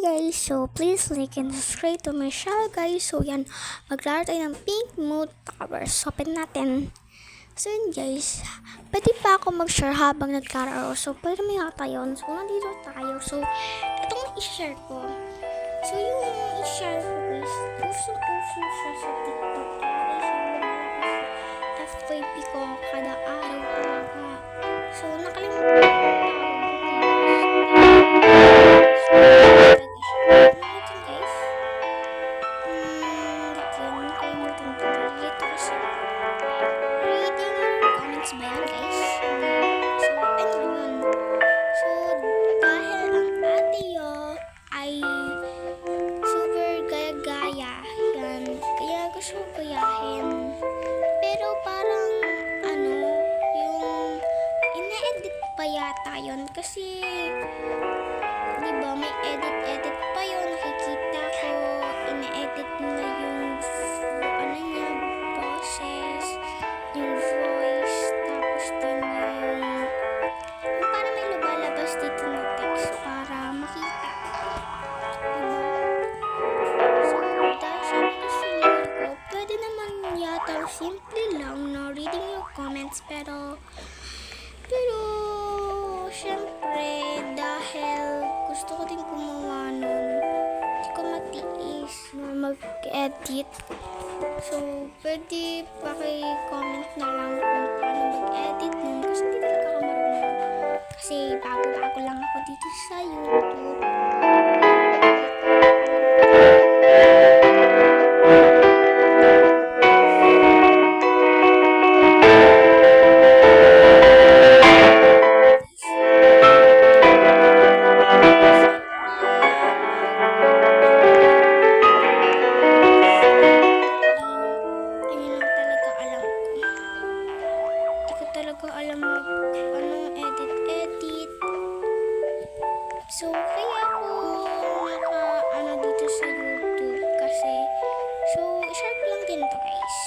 guys, so please like and subscribe to my channel guys. So yan, maglaro tayo ng Pink Moon Towers. So open natin. So yun guys, pwede pa ako mag-share habang nagkararo. So pwede may yata yun. So nandito tayo. So itong i-share ko. So yung i-share ko guys, uso siya sa TikTok. FYP ko kada araw talaga. So nakalimutan ko. Yata yun kasi di ba may edit pa yun, nakikita ko ine-edit na yung ano niya, boses, yung voice, tapos din yung para may lumalabas dito na text para makita, diba? So dahil sabi ko sinili ko, pwede naman yata simple lang na reading your comments, pero syempre, dahil gusto ko din gumawa nun, hindi ko matiis na mag-edit. So, pwede paki-comment na lang kung paano mag-edit nun. Kasi hindi talaga ako marunong. Kasi bago-bago lang ako dito sa YouTube. Alam mo ano edit. So kaya ako naka dito sa YouTube kasi so share ko lang din to guys.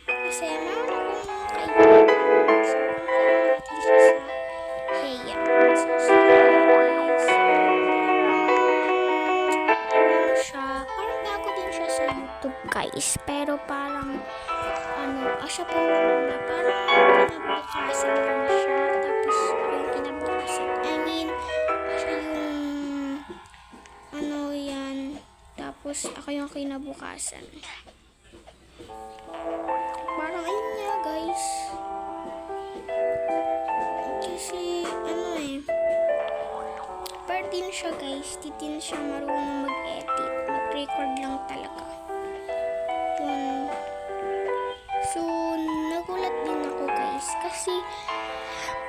Kasi meron akong kaibigan so natin siya sa Heya. So parang bago din siya sa YouTube guys, pero parang siya po na parang kinabukasan lang siya, tapos yung kinabukasan, siya yung yan, tapos ako yung kinabukasan, parang ayun niya guys, kasi pero din siya guys, di din siya marunong mag-edit, mag-record lang talaga. So, nagulat din ako guys kasi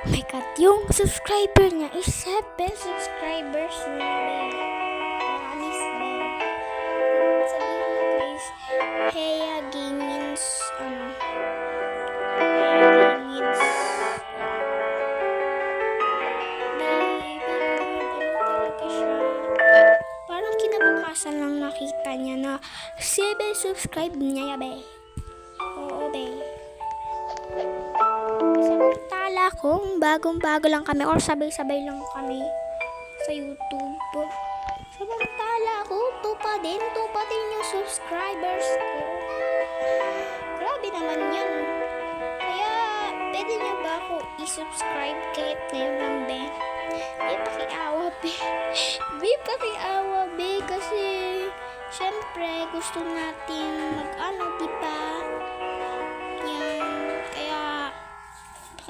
oh my god, yung subscriber niya is 7 subscribers na promise ba? Sabihin mo guys, Heya Gamings parang kinabukasan lang nakita niya na 7 subscribe niya yabe. Oo, be. Samantala kung bagong-bago lang kami or sabay-sabay lang kami sa YouTube. Samantala ko, tupa din yung subscribers ko. Grabe naman yan. Kaya, pwede niyo ba ako i-subscribe kahit ngayon lang, be? May pakiawa, be. May pakiawa, be. Kasi, syempre, gusto natin diba?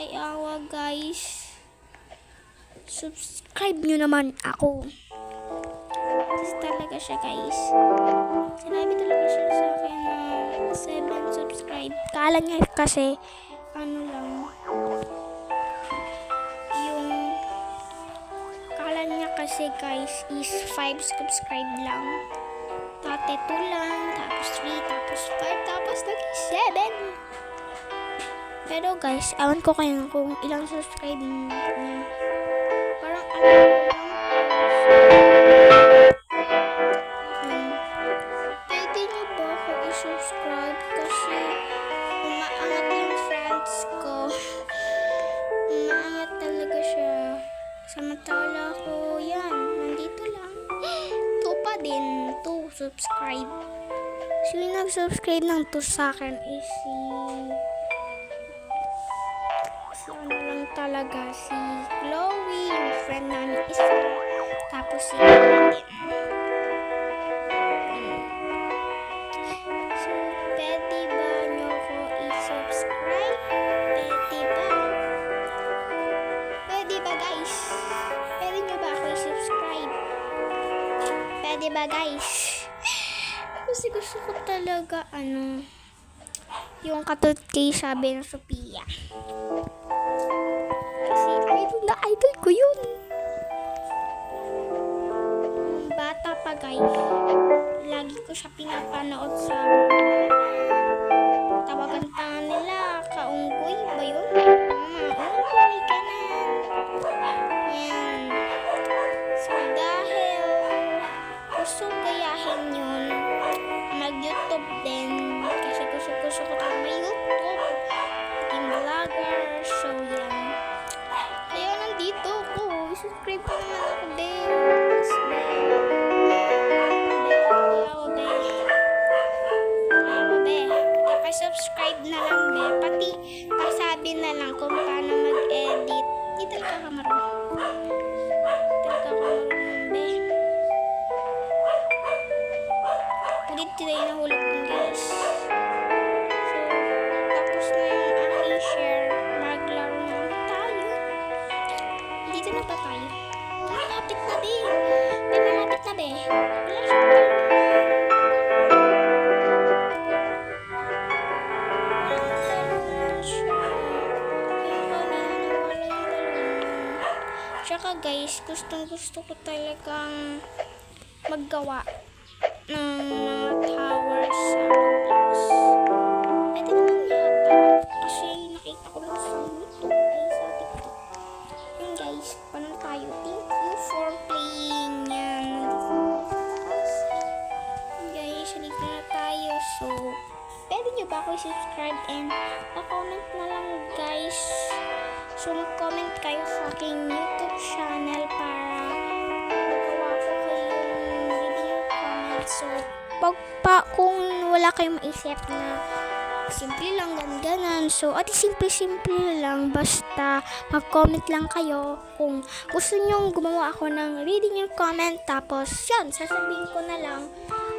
Awa guys, subscribe nyo naman ako. Kasi talaga siya guys, sinabi talaga siya sa akin na 7 subscribe. Kala niya kasi kala niya kasi guys is 5 subscribe lang, dati 2 lang, tapos 3, tapos 5, tapos naging 7. Pero guys, ewan ko kayo kung ilang subscribe niya. Parang pwede niyo ba ako i-subscribe kasi umaangat yung friends ko. Umaangat talaga siya. Samantala ko yan, nandito lang. din to subscribe. So, yung nag-subscribe ng to sa akin is si ano lang talaga, si Chloe, yung friend namin isa. Tapos si Aiden. So, pwede ba nyo ko i-subscribe? Pwede ba? Pwede ba, guys? Pwede nyo ba ako i-subscribe? Pwede ba, guys? Kasi gusto ko talaga, yung katulad kay sabi ng Sophia. Kasi idol na idol ko yun. Nung bata pa, guys, lagi ko siya pinapanood sa tawagan pa nila, kaunggoy ba yun? Unggoy ka na. Yan. So, dahil gusto gayahin yun, mag-YouTube din. Kasi gusto ko tayo may YouTube. Team vlogger. So, yan. Kaya nandito ako. Subscribe ko naman ako, Bes. Subscribe na lang, be. Pati pasabi na lang kung paano mag-edit. Di talaga ka marunong. Be. Ulit sila yung nahulog ng guys. So, tapos na yung aking share. Maglaro naman tayo. Dito na ba tayo? Malapit na, be. Malapit na, be. Wala siyang tsaka guys, gusto ko talagang maggawa ng mga towers sa Roblox. Pwede naman yata. Kasi nakita ko lang sa YouTube ay sa TikTok. Yun guys, paano tayo? Thank you for playing. Yan. Guys, halika na tayo. So, pwede nyo ba ako subscribe and pa-comment na lang guys. So, mag-comment kayo sa aking YouTube channel para magawa ko kayong video comment. So, kung wala kayong maisip na simple lang, ganan. So, simple lang. Basta, mag-comment lang kayo kung gusto nyong gumawa ako ng reading your comment. Tapos, yun, sasabihin ko na lang.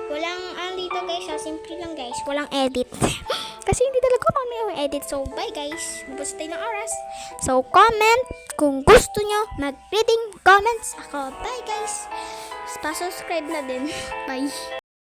Walang, dito guys, simple lang guys. Walang edit. Kasi hindi talaga kami yung edit. So, bye guys. Basta tayo ng oras. So, comment kung gusto nyo mag-reading comments ako. Bye guys. Pa-subscribe na din. Bye.